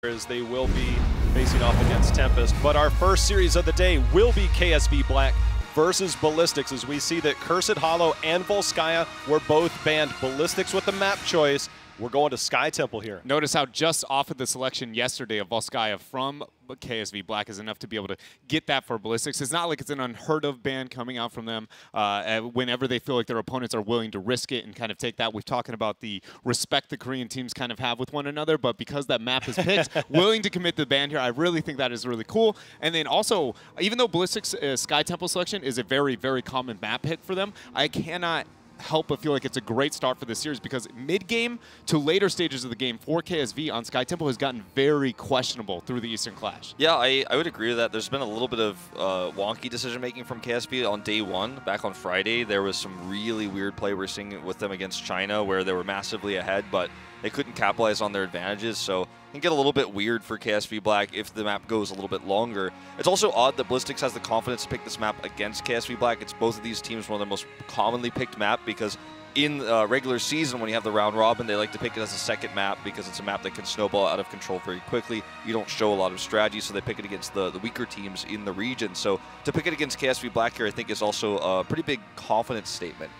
as they will be facing off against Tempest. But our first series of the day will be KSV Black versus Ballistics, as we see that Cursed Hollow and Volskaya were both banned. Ballistics with the map choice. We're going to Sky Temple here. Notice how just off of the selection yesterday of Volskaya from KSV Black is enough to be able to get that for Ballistics. It's not like it's an unheard of ban coming out from them whenever they feel like their opponents are willing to risk it and kind of take that. We're talking about the respect the Korean teams kind of have with one another, but because that map is picked, willing to commit to the ban here, I really think that is really cool. And then also, even though Ballistics Sky Temple selection is a very, very common map pick for them, I cannot help but feel like it's a great start for this series, because mid-game to later stages of the game for KSV on Sky Temple has gotten very questionable through the Eastern Clash. Yeah, I would agree with that. There's been a little bit of wonky decision-making from KSV on day one. Back on Friday, there was some really weird play we're seeing with them against China, where they were massively ahead, but they couldn't capitalize on their advantages, so it can get a little bit weird for KSV Black if the map goes a little bit longer. It's also odd that Ballistics has the confidence to pick this map against KSV Black. It's both of these teams one of the most commonly picked map, because in regular season, when you have the round robin, they like to pick it as a second map because it's a map that can snowball out of control very quickly. You don't show a lot of strategy, so they pick it against the weaker teams in the region. So to pick it against KSV Black here, I think, is also a pretty big confidence statement.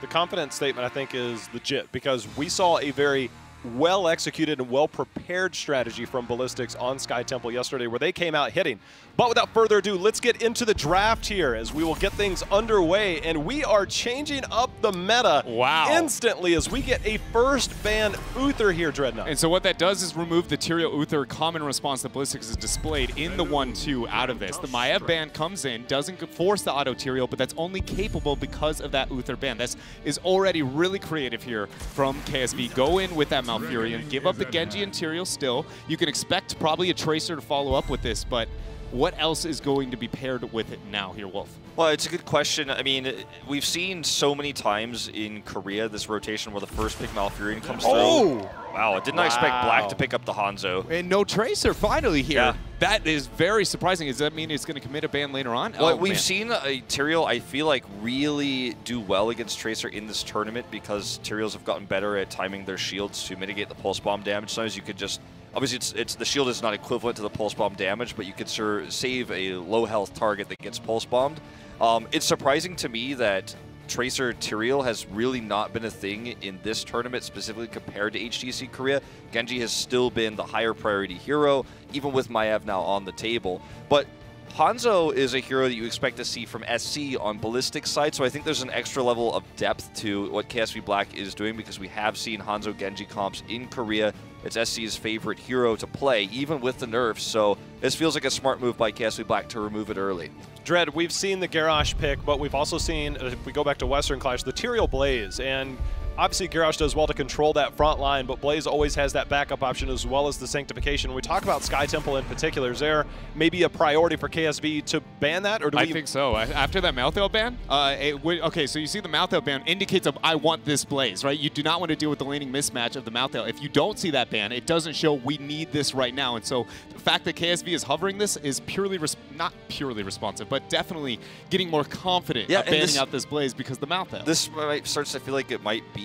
The confidence statement, I think, is legit, because we saw a very well-executed and well-prepared strategy from Ballistics on Sky Temple yesterday, where they came out hitting. But without further ado, let's get into the draft here, as we will get things underway. And we are changing up the meta instantly as we get a first ban Uther here, Dreadnought. And so what that does is remove the Tyrael Uther common response that Ballistics is displayed in the 1-2 out of this. The Maiev ban comes in, doesn't force the auto Tyrael, but that's only capable because of that Uther ban. This is already really creative here from KSV. Go in with that Malfurion, give up the Genji and Tyrael still. You can expect probably a Tracer to follow up with this, but what else is going to be paired with it now here, Wolf? Well, it's a good question. I mean, we've seen so many times in Korea this rotation where the first pick Malfurion comes through. Wow, I did not expect Black to pick up the Hanzo. And no Tracer finally here. Yeah. That is very surprising. Does that mean it's going to commit a ban later on? Well, we've seen Tyrael, I feel like, really do well against Tracer in this tournament, because Tyraels have gotten better at timing their shields to mitigate the pulse bomb damage. Sometimes you could just, obviously it's the shield is not equivalent to the pulse bomb damage, but you could save a low health target that gets pulse bombed. It's surprising to me that Tracer Tyrael has really not been a thing in this tournament, specifically compared to HGC Korea. Genji has still been the higher priority hero, even with Maiev now on the table. But Hanzo is a hero that you expect to see from SC on Ballistics side, so I think there's an extra level of depth to what KSV Black is doing, because we have seen Hanzo Genji comps in Korea. It's SC's favorite hero to play, even with the nerfs, so this feels like a smart move by KSV Black to remove it early. Dread, we've seen the Garrosh pick, but we've also seen, if we go back to Western Clash, the Tyrael Blaze. And obviously Garrosh does well to control that front line, but Blaze always has that backup option as well as the Sanctification. When we talk about Sky Temple in particular, is there maybe a priority for KSV to ban that? Or do I think so. After that Malthael ban, okay, so you see the Malthael ban indicates I want this Blaze, right? You do not want to deal with the laning mismatch of the Malthael. If you don't see that ban, it doesn't show we need this right now. And so the fact that KSV is hovering this is purely, not purely responsive, but definitely getting more confident at banning out this Blaze because of the Malthael. This starts to feel like it might be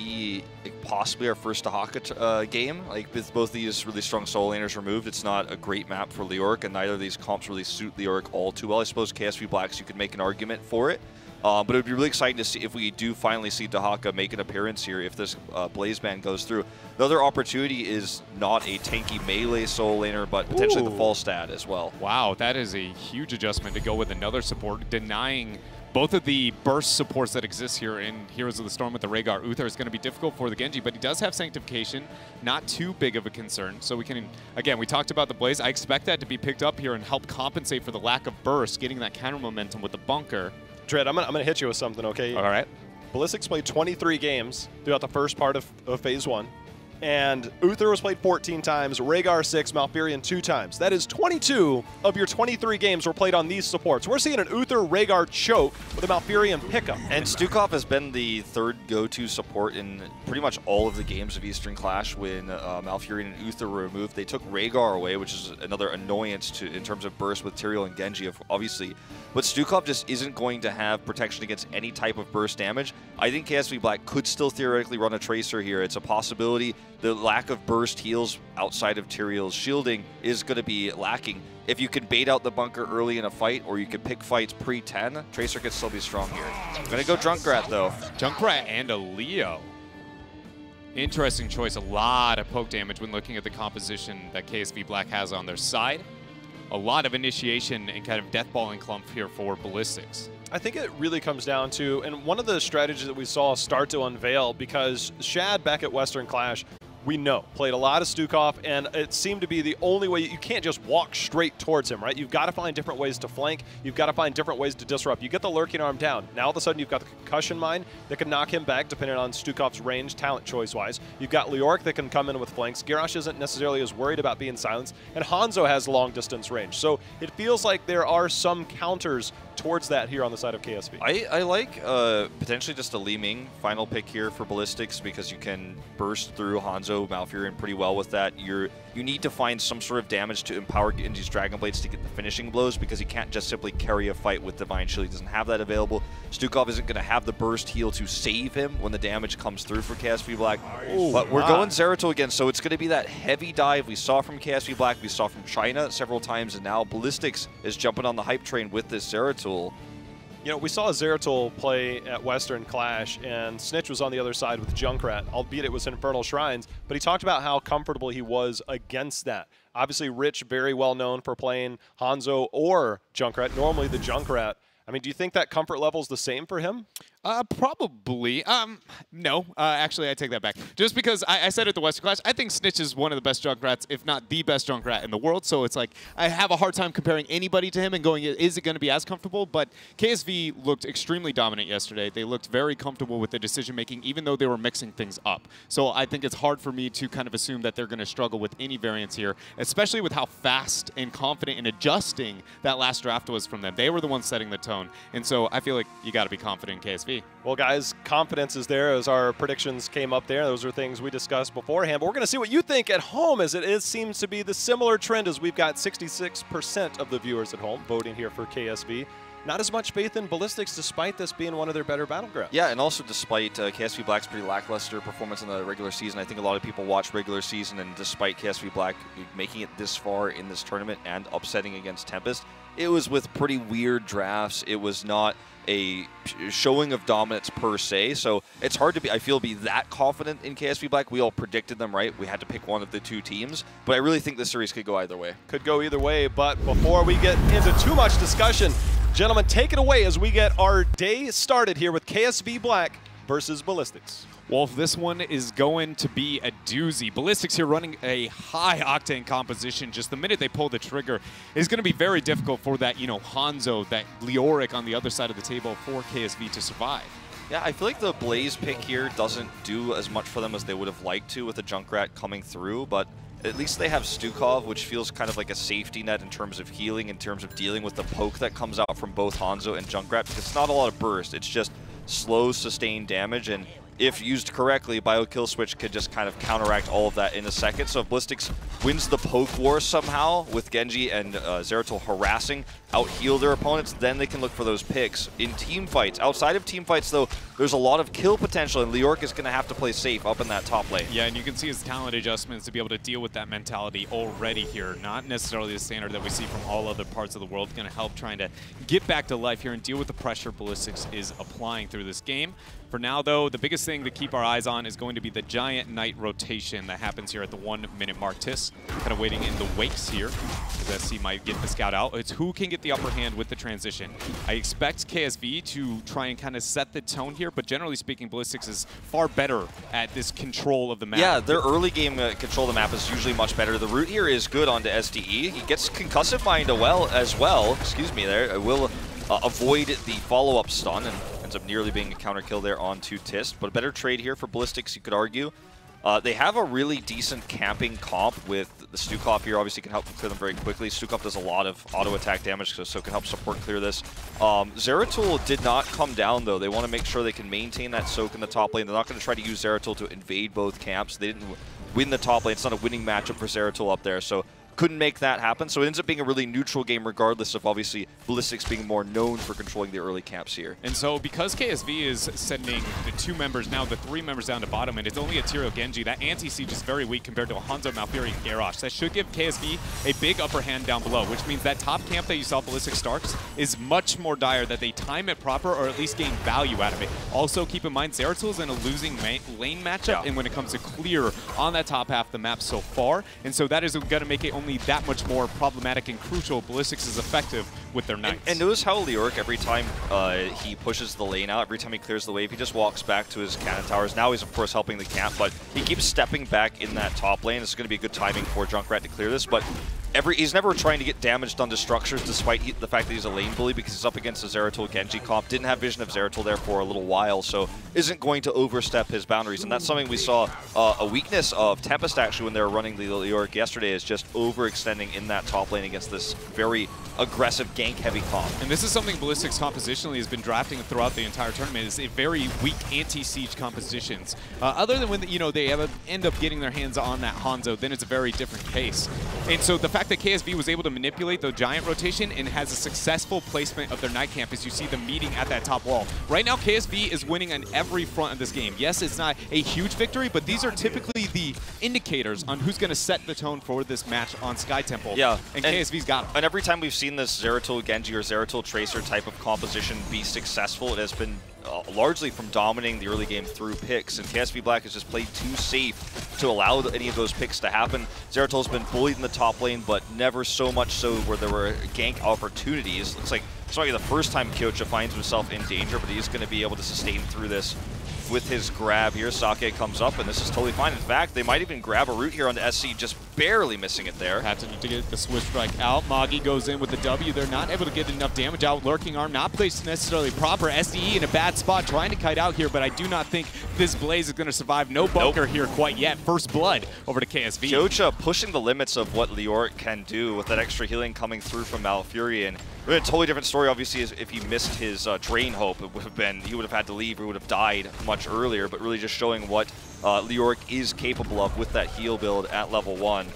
possibly our first Dahaka game. Like, with both these really strong solo laners removed, it's not a great map for Leoric, and neither of these comps really suit Leoric all too well. I suppose KSV Blacks, you could make an argument for it. But it would be really exciting to see if we do finally see Dahaka make an appearance here, if this Blaze ban goes through. The other opportunity is not a tanky melee solo laner, but potentially the Falstad as well. Wow, that is a huge adjustment to go with another support, denying both of the burst supports that exist here in Heroes of the Storm with the Rhaegar. Uther is going to be difficult for the Genji, but he does have Sanctification, not too big of a concern. So we can, again, we talked about the Blaze. I expect that to be picked up here and help compensate for the lack of burst, getting that counter momentum with the bunker. Dread, I'm gonna hit you with something, okay? All right. Ballistics played 23 games throughout the first part of Phase 1. And Uther was played 14 times, Rhaegar 6, Malfurion 2 times. That is 22 of your 23 games were played on these supports. We're seeing an Uther Rhaegar choke with a Malfurion pickup. And Stukov has been the third go-to support in pretty much all of the games of Eastern Clash when Malfurion and Uther were removed. They took Rhaegar away, which is another annoyance in terms of burst with Tyrael and Genji, obviously. But Stukov just isn't going to have protection against any type of burst damage. I think KSV Black could still theoretically run a Tracer here. It's a possibility. the lack of burst heals outside of Tyrael's shielding is going to be lacking. If you can bait out the bunker early in a fight, or you can pick fights pre-10, Tracer could still be strong here. I'm going to go Junkrat, though. Junkrat and a Leo. Interesting choice. A lot of poke damage when looking at the composition that KSV Black has on their side. A lot of initiation and kind of deathballing clump here for Ballistics. I think it really comes down to, and one of the strategies that we saw start to unveil, because Shad back at Western Clash, we know, played a lot of Stukov, and it seemed to be the only way. You can't just walk straight towards him, right? You've got to find different ways to flank. You've got to find different ways to disrupt. You get the lurking arm down. Now all of a sudden you've got the concussion mine that can knock him back depending on Stukov's range, talent choice-wise. You've got Leoric that can come in with flanks. Garrosh isn't necessarily as worried about being silenced, and Hanzo has long-distance range. So it feels like there are some counters towards that here on the side of KSV. I like potentially just a Li Ming final pick here for Ballistics, because you can burst through Hanzo Malfurion pretty well with that. You need to find some sort of damage to empower Genji's Dragon Blades to get the finishing blows, because he can't just simply carry a fight with Divine Shield. He doesn't have that available. Stukov isn't going to have the burst heal to save him when the damage comes through for KSV Black. Ooh, but we're going Zeratul again, so it's going to be that heavy dive we saw from KSV Black, we saw from China several times, and now Ballistics is jumping on the hype train with this Zeratul. You know, we saw Zeratul play at Western Clash, and Snitch was on the other side with Junkrat, albeit it was Infernal Shrines, but he talked about how comfortable he was against that. Obviously, Rich, very well known for playing Hanzo or Junkrat, normally the Junkrat. I mean, do you think that comfort level is the same for him? Probably. No. Actually, I take that back. Just because I said at the Western Clash, I think Snitch is one of the best Junkrats, if not the best Junkrat in the world. So it's like I have a hard time comparing anybody to him and going, is it going to be as comfortable? But KSV looked extremely dominant yesterday. They looked very comfortable with the decision-making, even though they were mixing things up. So I think it's hard for me to kind of assume that they're going to struggle with any variance here, especially with how fast and confident and adjusting that last draft was from them. They were the ones setting the tone. And so I feel like you got to be confident in KSV. Well, guys, confidence is there as our predictions came up there. Those are things we discussed beforehand. But we're going to see what you think at home, as it seems to be the similar trend, as we've got 66% of the viewers at home voting here for KSV. Not as much faith in Ballistics, despite this being one of their better battlegrounds. Yeah, and also despite KSV Black's pretty lackluster performance in the regular season. I think a lot of people watch regular season, and despite KSV Black making it this far in this tournament and upsetting against Tempest, it was with pretty weird drafts. It was not a showing of dominance per se, so it's hard to be, I feel, be that confident in KSV Black. We all predicted them right. We had to pick one of the two teams, but I really think this series could go either way. Could go either way, but before we get into too much discussion, gentlemen, take it away as we get our day started here with KSV Black versus Ballistics. Wolf, this one is going to be a doozy. Ballistics here running a high-octane composition. Just the minute they pull the trigger, is going to be very difficult for that, Hanzo, that Leoric on the other side of the table for KSV to survive. Yeah, I feel like the Blaze pick here doesn't do as much for them as they would have liked to with the Junkrat coming through, but at least they have Stukov, which feels kind of like a safety net in terms of healing, in terms of dealing with the poke that comes out from both Hanzo and Junkrat, because it's not a lot of burst. It's just slow, sustained damage, and if used correctly, Bio Kill Switch could just kind of counteract all of that in a second. So if Ballistics wins the poke war somehow with Genji and Zeratul harassing, out-heal their opponents, then they can look for those picks. In team fights, outside of team fights though, there's a lot of kill potential, and Leoric is going to have to play safe up in that top lane. Yeah, and you can see his talent adjustments to be able to deal with that mentality already here. Not necessarily the standard that we see from all other parts of the world. Going to help trying to get back to life here and deal with the pressure Ballistics is applying through this game. For now, though, the biggest thing to keep our eyes on is going to be the Giant Knight rotation that happens here at the 1 minute mark. Tiss kind of waiting in the wakes here, as SC might get the scout out. It's who can get the upper hand with the transition. I expect KSV to try and kind of set the tone here, but generally speaking, Ballistics is far better at this control of the map. Yeah, their early game control of the map is usually much better. The route here is good onto SDE. He gets Concussive Mind as well. Excuse me there. I will avoid the follow-up stun, and ends up nearly being a counter kill there onto Tist. But a better trade here for Ballistics, you could argue. They have a really decent camping comp with the Stukov here. Obviously can help clear them very quickly. Stukov does a lot of auto attack damage, so can help support clear this. Zeratul did not come down though. They want to make sure they can maintain that soak in the top lane. They're not going to try to use Zeratul to invade both camps. They didn't win the top lane. It's not a winning matchup for Zeratul up there. So couldn't make that happen. So it ends up being a really neutral game regardless of obviously Ballistics being more known for controlling the early camps here. And so because KSV is sending the 2 members, now the 3 members down to bottom, and it's only a Tyrael Genji, that anti-siege is very weak compared to a Hanzo, Malfuri, and Garrosh. That should give KSV a big upper hand down below, which means that top camp that you saw Ballistics Starks is much more dire, that they time it proper or at least gain value out of it. Also keep in mind, Zeratul in a losing lane matchup, and when it comes to clear on that top half of the map so far, and so that is going to make it only that much more problematic and crucial. Ballistics is effective with their Knights. And notice how Leoric, every time he pushes the lane out, every time he clears the wave, he just walks back to his cannon towers. Now he's, of course, helping the camp, but he keeps stepping back in that top lane. This is going to be a good timing for Junkrat to clear this, but he's never trying to get damaged onto structures despite the fact that he's a lane bully, because he's up against a Zeratul Genji comp. Didn't have vision of Zeratul there for a little while, so isn't going to overstep his boundaries. And that's something we saw a weakness of Tempest actually when they were running the Leoric yesterday, is just overextending in that top lane against this very aggressive gank-heavy comp. And this is something Ballistics compositionally has been drafting throughout the entire tournament, is a very weak anti-siege compositions. Other than when they end up getting their hands on that Hanzo, then it's a very different case. And so the fact that KSV was able to manipulate the giant rotation and has a successful placement of their Night Camp as you see them meeting at that top wall. Right now, KSV is winning on every front of this game. Yes, it's not a huge victory, but these are typically the indicators on who's going to set the tone for this match on Sky Temple. Yeah. And KSV's got them. And every time we've seen this Zeratul Genji or Zeratul Tracer type of composition be successful, it has been largely from dominating the early game through picks, and KSV Black has just played too safe to allow any of those picks to happen. Zeratul's been bullied in the top lane, but never so much so where there were gank opportunities. Looks like it's probably the first time Kyocha finds himself in danger, but he's going to be able to sustain through this with his grab here. Sake comes up, and this is totally fine. In fact, they might even grab a root here on the SC, just barely missing it there. Had to get the Swift Strike out. Magi goes in with the W. They're not able to get enough damage out. Lurking Arm not placed necessarily proper. SDE in a bad spot, trying to kite out here, but I do not think this Blaze is going to survive. No bunker here quite yet. First blood over to KSV. Kyocha pushing the limits of what Leoric can do with that extra healing coming through from Malfuri. And a totally different story, obviously, is if he missed his Drain Hope. It would have been, he would have had to leave, or would have died much earlier, but really just showing what Leoric is capable of with that heal build at level 1.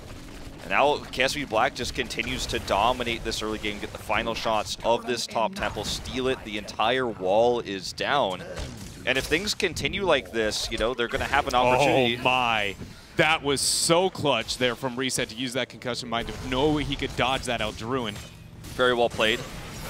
And now KSV Black just continues to dominate this early game, get the final shots of this top temple, steal it. The entire wall is down. And if things continue like this, you know, they're going to have an opportunity. Oh my. That was so clutch there from Reset to use that concussion mind to know he could dodge that Druin. Very well played.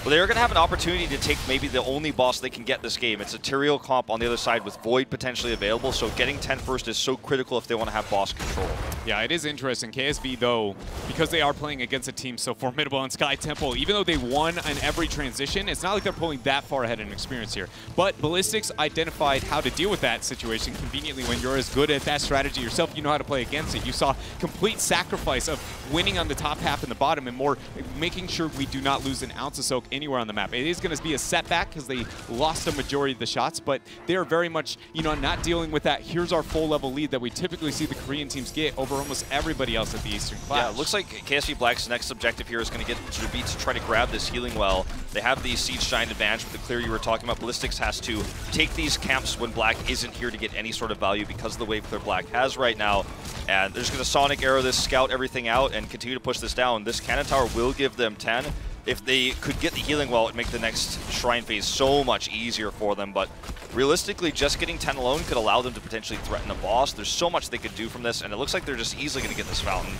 Well, they're going to have an opportunity to take maybe the only boss they can get this game. It's a Tyrael comp on the other side with Void potentially available, so getting 10 first is so critical if they want to have boss control. Yeah, it is interesting. KSV, though, because they are playing against a team so formidable on Sky Temple, even though they won on every transition, it's not like they're pulling that far ahead in experience here. But Ballistics identified how to deal with that situation conveniently. When you're as good at that strategy yourself, you know how to play against it. You saw complete sacrifice of winning on the top half and the bottom, and more making sure we do not lose an ounce of soak anywhere on the map. It is going to be a setback because they lost a majority of the shots, but they are very much, you know, not dealing with that. Here's our full level lead that we typically see the Korean teams get over almost everybody else at the Eastern Clash. Yeah, it looks like KSV Black's next objective here is going to be to try to grab this healing well. They have the Siege Giant advantage with the clear you were talking about. Ballistics has to take these camps when Black isn't here to get any sort of value because of the wave clear Black has right now. And they're just going to Sonic Arrow this, scout everything out, and continue to push this down. This Cannon Tower will give them 10. If they could get the healing well, it would make the next Shrine phase so much easier for them. But realistically, just getting 10 alone could allow them to potentially threaten a boss. There's so much they could do from this, and it looks like they're just easily going to get this Fountain.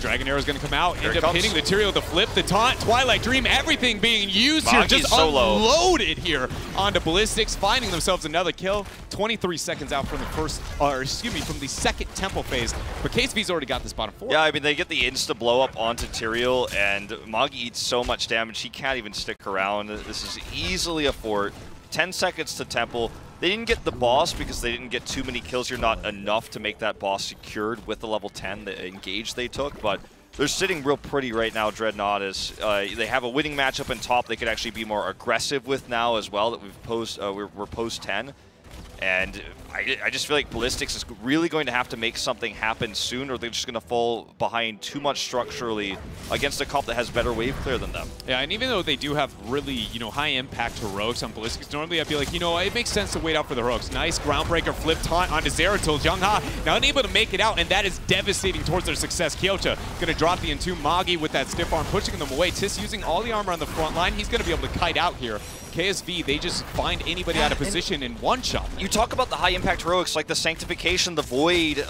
Dragon Arrow is going to come out, end up hitting the Tyrael, the flip, the taunt, Twilight Dream, everything being used here, just unloaded here onto Ballistics, finding themselves another kill. 23 seconds out from the first, or excuse me, from the second temple phase. But KSV's already got this bottom 4. Yeah, I mean, they get the insta blow up onto Tyrael, and Magi eats so much damage, he can't even stick around. This is easily a fort. 10 seconds to temple. They didn't get the boss because they didn't get too many kills here, not enough to make that boss secured with the level 10, the engage they took, but they're sitting real pretty right now, Dreadnought, as they have a winning matchup in top they could actually be more aggressive with now as well, that we've posed, we're post 10. And I just feel like Ballistics is really going to have to make something happen soon, or they're just going to fall behind too much structurally against a comp that has better wave clear than them. Yeah, and even though they do have really, high impact heroics on Ballistics, normally I'd be like, it makes sense to wait out for the heroics. Nice groundbreaker flip taunt onto Zeratul. Jungha now unable to make it out, and that is devastating towards their success. Kyota going to drop the into Magi with that stiff arm, pushing them away. Tis using all the armor on the front line. He's going to be able to kite out here. KSV, they just find anybody out of position in one shot. You talk about the high impact heroics like the Sanctification, the Void,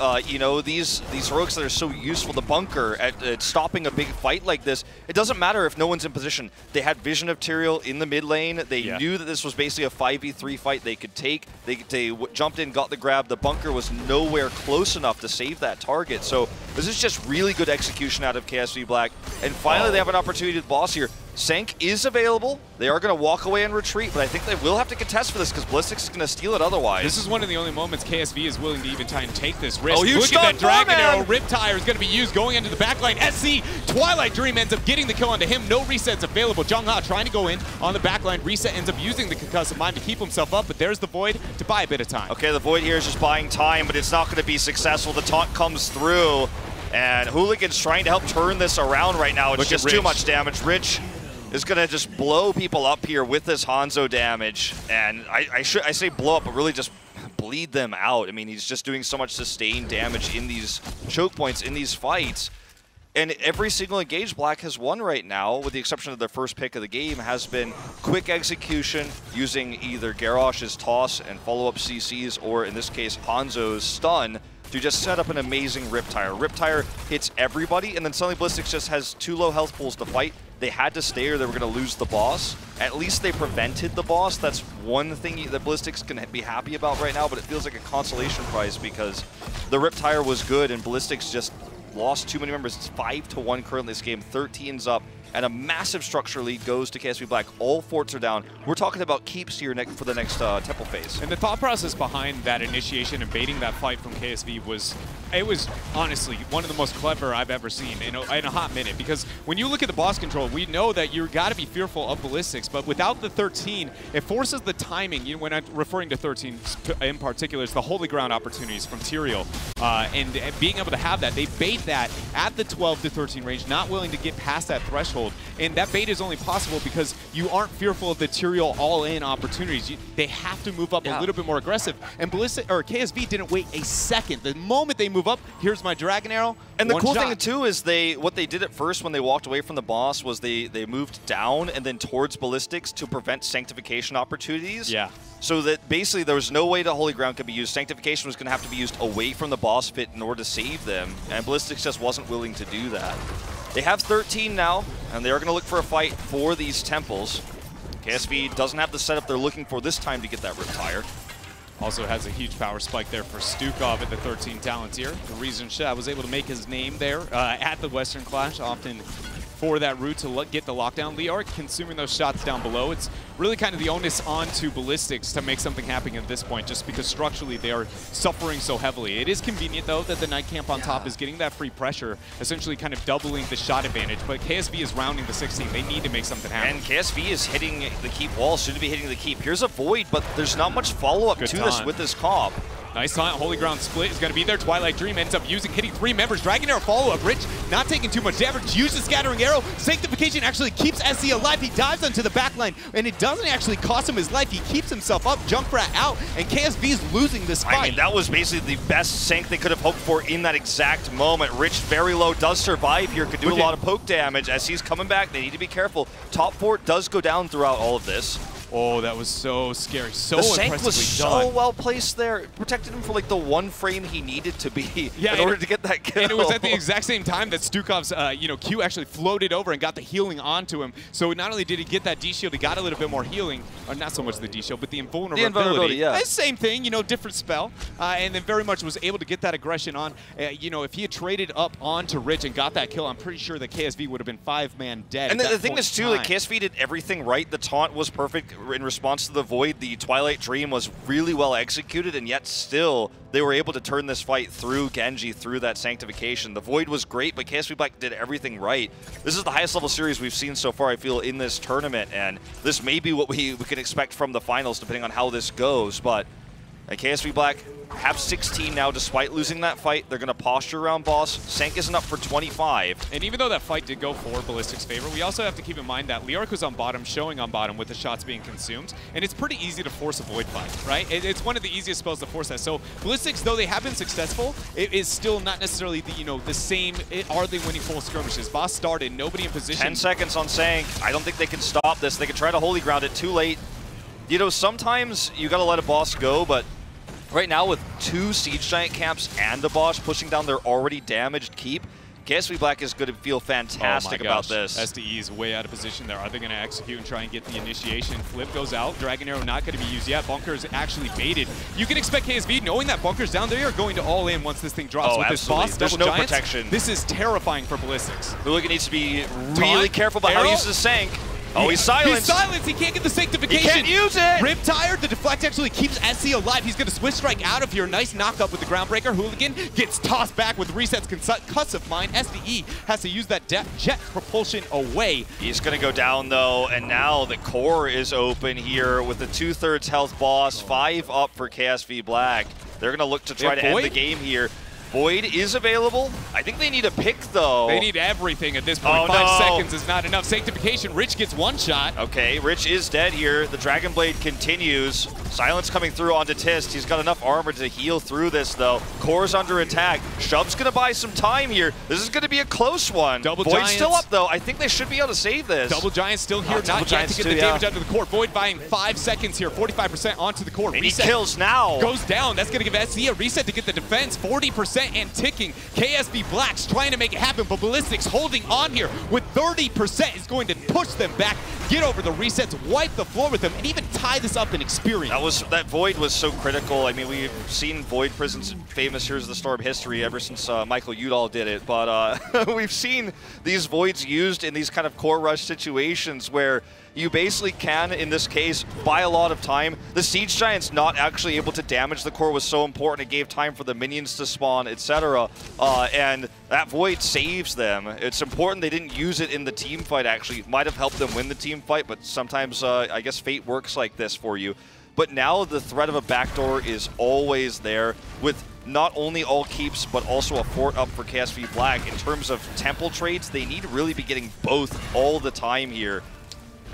these heroics that are so useful, the Bunker, at stopping a big fight like this. It doesn't matter if no one's in position. They had vision of Tyrael in the mid lane. They knew that this was basically a 5v3 fight they could take. They jumped in, got the grab. The Bunker was nowhere close enough to save that target. So this is just really good execution out of KSV Black. And finally they have an opportunity to boss here. Sank is available. They are going to walk away and retreat, but I think they will have to contest for this because Ballistics is going to steal it otherwise. This is one of the only moments KSV is willing to even try and take this risk. Oh, look at that Dragon Arrow. Riptire is going to be used going into the backline. SC, Twilight Dream ends up getting the kill onto him. No resets available. Jungha trying to go in on the backline. Reset ends up using the Concussive Mind to keep himself up, but there's the Void to buy a bit of time. Okay, the Void here is just buying time, but it's not going to be successful. The taunt comes through, and Hooligan's trying to help turn this around right now. It's just too much damage. Rich is going to just blow people up here with this Hanzo damage, and I say blow up, but really just bleed them out. I mean, he's just doing so much sustained damage in these choke points, in these fights. And every single engage Black has won right now, with the exception of their first pick of the game, has been quick execution using either Garrosh's toss and follow-up CCs, or in this case, Hanzo's stun, to just set up an amazing Riptire. Riptire hits everybody, and then suddenly Ballistics just has 2 low health pools to fight. They had to stay or they were going to lose the boss. At least they prevented the boss. That's one thing that Ballistics can be happy about right now, but it feels like a consolation prize because the Riptire was good and Ballistics just lost too many members. It's 5-1 currently this game. 13's up, and a massive structure lead goes to KSV Black. All forts are down. We're talking about keeps here for the next temple phase. And the thought process behind that initiation and baiting that fight from KSV was honestly one of the most clever I've ever seen in a hot minute. Because when you look at the boss control, we know that you've got to be fearful of Ballistics, but without the 13, it forces the timing. When I'm referring to 13 in particular, it's the holy ground opportunities from Tyrael. And being able to have that, they bait that at the 12 to 13 range, not willing to get past that threshold. And that bait is only possible because you aren't fearful of the Tyrael all-in opportunities. They have to move up a little bit more aggressive. And KSV didn't wait a second. The moment they move up, here's my Dragon Arrow. And the cool thing too is what they did at first when they walked away from the boss was they moved down and then towards Ballistics to prevent Sanctification opportunities. Yeah. So that basically there was no way the Holy Ground could be used. Sanctification was going to have to be used away from the boss pit in order to save them, and Ballistics just wasn't willing to do that. They have 13 now, and they are going to look for a fight for these temples. KSV doesn't have the setup they're looking for this time to get that Riptire. Also has a huge power spike there for Stukov at the 13 Talontier. The reason Shah was able to make his name there at the Western Clash, often for that route to get the lockdown. Leoric consuming those shots down below. It's really kind of the onus onto Ballistics to make something happen at this point, just because structurally they are suffering so heavily. It is convenient, though, that the Night Camp on top is getting that free pressure, essentially kind of doubling the shot advantage, but KSV is rounding the 16. They need to make something happen. And KSV is hitting the keep wall, soon to be hitting the keep. Here's a Void, but there's not much follow-up to this with this comp. Nice taunt. Holy Ground split is going to be there. Twilight Dream ends up hitting 3 members. Dragon Arrow follow-up. Rich not taking too much damage. Uses Scattering Arrow. Sanctification actually keeps SC alive. He dives onto the backline, and it doesn't actually cost him his life. He keeps himself up. Junkrat out, and KSV is losing this fight. I mean, that was basically the best Sank they could have hoped for in that exact moment. Rich, very low, does survive here. Could do a lot of poke damage. As he's coming back, they need to be careful. Top fort does go down throughout all of this. Oh, that was so scary. So the Sank was so well placed there. It protected him for like the one frame he needed to be in order to get that kill. And it was at the exact same time that Stukov's Q actually floated over and got the healing onto him. So not only did he get that D shield, he got a little bit more healing. Or not so much the D shield, but the invulnerability. Yeah. Same thing, different spell. And then very much was able to get that aggression on. If he had traded up onto Rich and got that kill, I'm pretty sure that KSV would have been 5-man dead. And the thing is too, like KSV did everything right. The taunt was perfect in response to the Void. The Twilight Dream was really well executed, and yet still they were able to turn this fight through Genji, through that Sanctification. The Void was great, but KSV Black did everything right. This is the highest level series we've seen so far, I feel, in this tournament, and this may be what we can expect from the finals, depending on how this goes. But And KSV Black have 16 now despite losing that fight. They're going to posture around boss. Sank isn't up for 25. And even though that fight did go for Ballistics' favor, we also have to keep in mind that Liark was on bottom, showing on bottom with the shots being consumed. And it's pretty easy to force a void fight, right? It's one of the easiest spells to force that. So Ballistics, though they have been successful, it is still not necessarily the, the same. Are they winning full skirmishes? Boss started, nobody in position. 10 seconds on Sank. I don't think they can stop this. They can try to holy ground it too late. Sometimes you got to let a boss go, but right now with 2 Siege Giant camps and a boss pushing down their already damaged keep, KSV Black is going to feel fantastic about this. SDE is way out of position there. Are they going to execute and try and get the initiation? Flip goes out. Dragon Arrow not going to be used yet. Bunker is actually baited. You can expect KSV, knowing that Bunker's down, they are going to all in once this thing drops. Oh, with absolutely. This boss, There's double no giants, protection. This is terrifying for Ballistics. Hooligan needs to be really careful about how he uses Sank. Oh, he's silenced. He's silenced. He can't get the sanctification. He can't use it. Riptire, the deflect actually keeps SC alive. He's going to switch strike out of here. Nice knockup with the Groundbreaker. Hooligan gets tossed back with resets. Cuss of mine. SDE has to use that jet propulsion away. He's going to go down, though, and now the core is open here with the 2/3 health boss. 5 up for KSV Black. They're going to look to try to end the game here. Void is available. I think they need a pick, though. They need everything at this point. Oh, 5 seconds is not enough. Sanctification, Rich gets 1 shot. Okay, Rich is dead here. The Dragon Blade continues. Silence coming through onto Tist. He's got enough armor to heal through this, though. Core's under attack. Shub's going to buy some time here. This is going to be a close one. Double Void's Giants still up, though. I think they should be able to save this. Double Giant still here, not yet to get the damage onto the core. Void buying 5 seconds here, 45% onto the core. And reset he kills now. Goes down. That's going to give SC a reset to get the defense. 40% and ticking. KSV Black's trying to make it happen, but Ballistics holding on here with 30% is going to push them back, get over the resets, wipe the floor with them, and even tie this up in experience. That Void was so critical. I mean, we've seen Void Prisons famous Here's the Storm history ever since Michael Udall did it, but we've seen these Voids used in these kind of core rush situations where you basically can, in this case, buy a lot of time. The Siege Giant's not actually able to damage the core was so important. It gave time for the minions to spawn, etc. And that Void saves them. It's important they didn't use it in the team fight, actually. It might have helped them win the team fight, but sometimes, I guess, fate works like this for you. But now the threat of a backdoor is always there with not only all keeps, but also a fort up for KSV Black. In terms of temple trades, they need to really be getting both all the time here.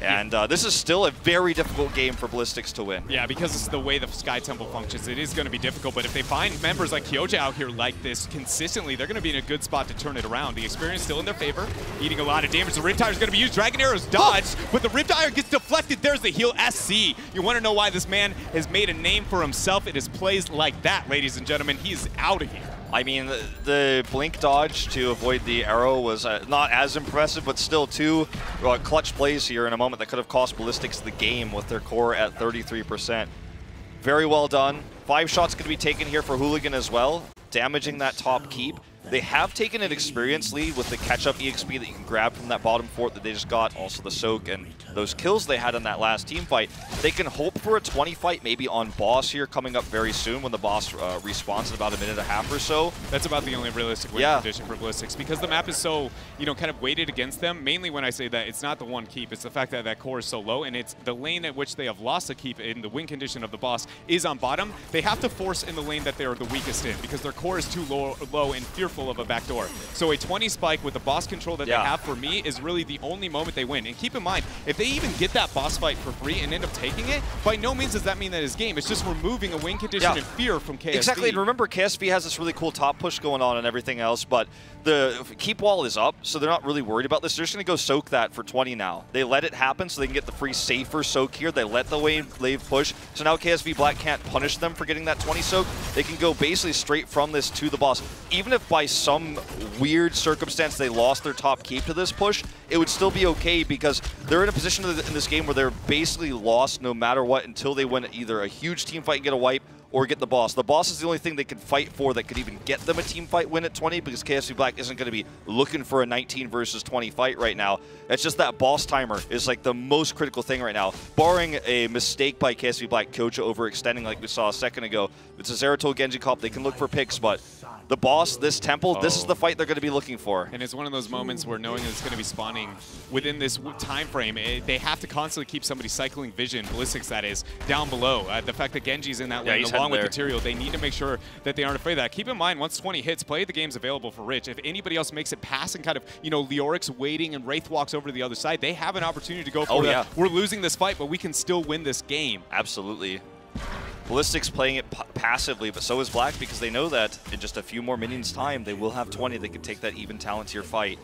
And this is still a very difficult game for Ballistics to win. Yeah, because it's the way the Sky Temple functions, it is going to be difficult. But if they find members like Kyoja out here like this consistently, they're going to be in a good spot to turn it around. The experience still in their favor, eating a lot of damage. The Riptire is going to be used. Dragon Arrow's dodged, but the Riptire gets deflected. There's the heal SC. You want to know why this man has made a name for himself? It is plays like that, ladies and gentlemen. He's out of here. I mean, the blink dodge to avoid the arrow was not as impressive, but still 2 clutch plays here in a moment that could have cost Ballistics the game with their core at 33%. Very well done. 5 shots could be taken here for Hooligan as well, damaging that top keep. They have taken an experience lead with the catch-up EXP that you can grab from that bottom fort that they just got, also the soak and those kills they had in that last team fight. They can hope for a 20 fight maybe on boss here coming up very soon when the boss respawns in about a minute and a half or so. That's about the only realistic win condition for Ballistics because the map is so, kind of weighted against them. Mainly when I say that, it's not the one keep, it's the fact that that core is so low, and it's the lane at which they have lost a keep in the win condition of the boss is on bottom. They have to force in the lane that they're the weakest in because their core is too low and fearful of a backdoor. So a 20 spike with the boss control that they have for me is really the only moment they win. And keep in mind, if they even get that boss fight for free and end up taking it, by no means does that mean that it's game. It's just removing a win condition and fear from KSV. Exactly, and remember KSV has this really cool top push going on and everything else, but the keep wall is up, so they're not really worried about this. They're just going to go soak that for 20 now. They let it happen so they can get the free safer soak here. They let the wave push, so now KSV Black can't punish them for getting that 20 soak. They can go basically straight from this to the boss. Even if by some weird circumstance they lost their top keep to this push, it would still be okay because they're in a position in this game where they're basically lost no matter what until they win either a huge team fight and get a wipe or get the boss. The boss is the only thing they can fight for that could even get them a team fight win at 20 because KSV Black isn't going to be looking for a 19 versus 20 fight right now. It's just that boss timer is like the most critical thing right now. Barring a mistake by KSV Black, Kyoja overextending like we saw a second ago. If it's a Zeratul Genji comp, they can look for picks, but the boss, this temple, this is the fight they're going to be looking for. And it's one of those moments where knowing it's going to be spawning within this time frame, they have to constantly keep somebody cycling vision, Ballistics that is, down below. The fact that Genji's in that lane along with the Tyrael, they need to make sure that they aren't afraid of that. Keep in mind, once 20 hits, play the game's available for Rich. If anybody else makes it past and kind of, you know, Leoric's waiting and Wraith walks over to the other side, they have an opportunity to go for that. We're losing this fight, but we can still win this game. Absolutely. Ballistics playing it passively, but so is Black, because they know that in just a few more minions time, they will have 20. They can take that even talent tier fight.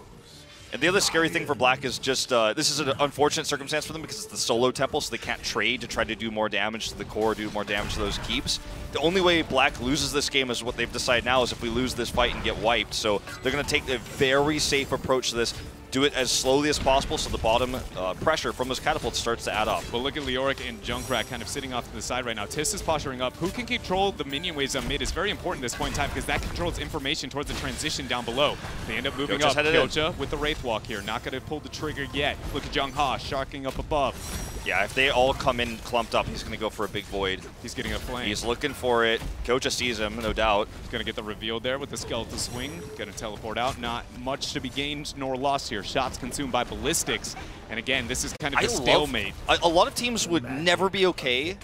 And the other scary thing for Black is just, this is an unfortunate circumstance for them because it's the solo temple, so they can't trade to try to do more damage to the core, do more damage to those keeps. The only way Black loses this game is what they've decided now is if we lose this fight and get wiped. So they're going to take a very safe approach to this. Do it as slowly as possible so the bottom pressure from those catapults starts to add up. But look at Leoric and Junkrat kind of sitting off to the side right now. Tiss is posturing up. Who can control the minion waves on mid is very important at this point in time because that controls information towards the transition down below. They end up moving up. Kyocha with the Wraith Walk here. Not going to pull the trigger yet. Look at Jung Ha sharking up above. Yeah, if they all come in clumped up, he's going to go for a big void. He's getting a flame. He's looking for it. Kyocha sees him, no doubt. He's going to get the reveal there with the skeleton swing. Going to teleport out. Not much to be gained nor lost here. Shots consumed by Ballistics. And again, this is kind of a stalemate. A lot of teams would never be okay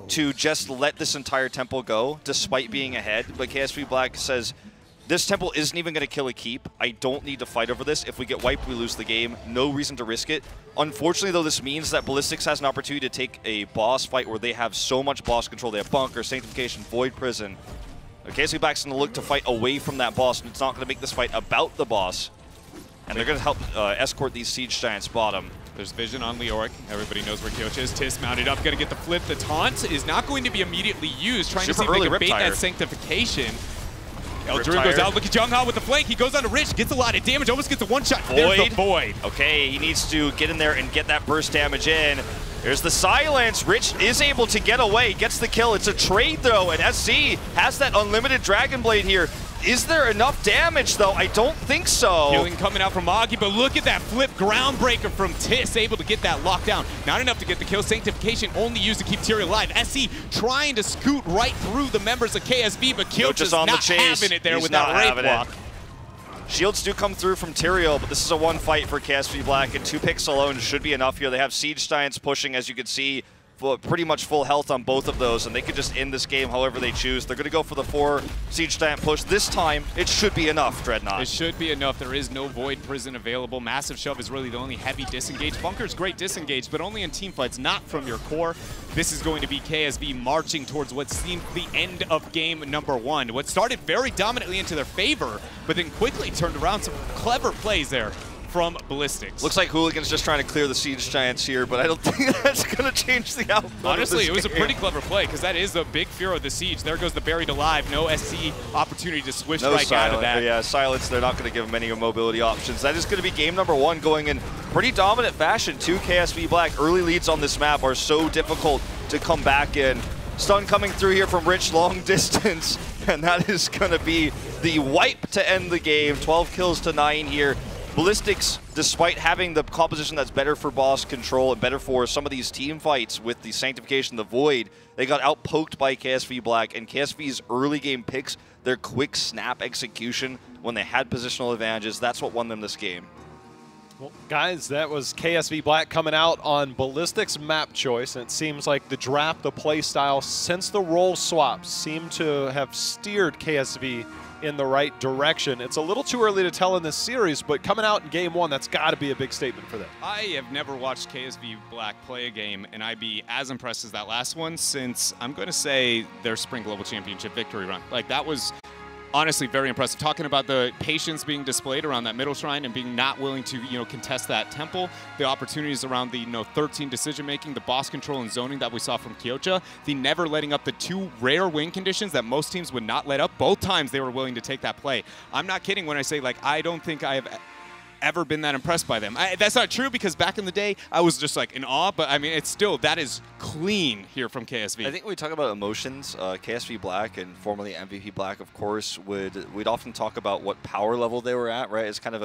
to just let this entire temple go, despite being ahead. But KSV Black says, this temple isn't even going to kill a keep. I don't need to fight over this. If we get wiped, we lose the game. No reason to risk it. Unfortunately, though, this means that Ballistics has an opportunity to take a boss fight where they have so much boss control. They have Bunker, Sanctification, Void Prison. KSV Black's going to look to fight away from that boss, and it's not going to make this fight about the boss. And they're going to help escort these Siege Giants bottom. There's vision on Leoric. Everybody knows where Kyocha is. Tiss mounted up, going to get the flip. The taunt is not going to be immediately used. Trying to see if they can bait that Sanctification. Drew goes out. Look at Jung Ha with the flank. He goes on to Rich, gets a lot of damage, almost gets a one-shot. There's the Void. Okay, he needs to get in there and get that burst damage in. There's the silence. Rich is able to get away, gets the kill. It's a trade, though, and SC has that unlimited Dragon Blade here. Is there enough damage, though? I don't think so. Healing coming out from Augie, but look at that flip groundbreaker from Tiss, able to get that locked down. Not enough to get the kill. Sanctification only used to keep Tyrael alive. SC trying to scoot right through the members of KSV, but Kyocha's not having it there with that Wraith Walk. Shields do come through from Tyrael, but this is a one fight for KSV Black, and 2 picks alone should be enough here. They have Siege Giants pushing, as you can see, pretty much full health on both of those, and they could just end this game however they choose. They're going to go for the 4 Siege Giant push. This time, it should be enough, Dreadnought. It should be enough. There is no Void Prison available. Massive Shove is really the only heavy disengage. Bunker's great disengage, but only in team fights, not from your core. This is going to be KSV marching towards what seemed the end of game number 1. What started very dominantly into their favor, but then quickly turned around. Some clever plays there from Ballistics. Looks like Hooligan's just trying to clear the Siege Giants here, but I don't think that's going to change the outcome. Honestly, it was a pretty clever play because that is a big fear of the Siege. There goes the Buried Alive. No SC opportunity to switch right out of that. Yeah, silence. They're not going to give him any mobility options. That is going to be game number 1 going in pretty dominant fashion to KSV Black. Early leads on this map are so difficult to come back in. Stun coming through here from Rich long distance, and that is going to be the wipe to end the game. 12 kills to 9 here. Ballistics, despite having the composition that's better for boss control and better for some of these team fights with the Sanctification, the Void, they got outpoked by KSV Black, and KSV's early game picks, their quick snap execution when they had positional advantages, that's what won them this game. Well, guys, that was KSV Black coming out on Ballistics map choice, and it seems like the draft, the play style, since the role swaps seem to have steered KSV in the right direction. It's a little too early to tell in this series, but coming out in game 1, that's got to be a big statement for them. I have never watched KSV Black play a game, and I'd be as impressed as that last one since, I'm going to say, their Spring Global Championship victory run. Like, that was honestly very impressive. Talking about the patience being displayed around that middle shrine and being not willing to, contest that temple, the opportunities around the, 13 decision-making, the boss control and zoning that we saw from Kyocha, the never letting up the 2 rare win conditions that most teams would not let up. Both times they were willing to take that play. I'm not kidding when I say, like, I don't think I have ever been that impressed by them. That's not true because back in the day, I was just like in awe, but I mean, it's still, that is clean here from KSV. I think when we talk about emotions, KSV Black and formerly MVP Black, of course, we'd often talk about what power level they were at, right? It's kind of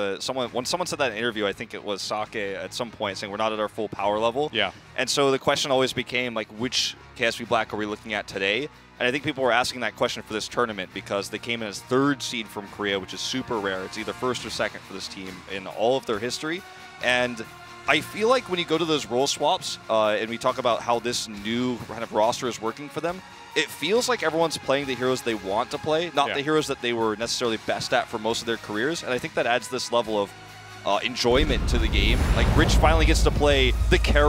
when someone said that in an interview, I think it was Sake at some point saying we're not at our full power level. Yeah. And so the question always became like, which KSV Black are we looking at today? And I think people were asking that question for this tournament because they came in as 3rd seed from Korea, which is super rare. It's either 1st or 2nd for this team in all of their history. And I feel like when you go to those role swaps and we talk about how this new kind of roster is working for them, it feels like everyone's playing the heroes they want to play, not the heroes that they were necessarily best at for most of their careers. And I think that adds this level of enjoyment to the game. Like, Rich finally gets to play the character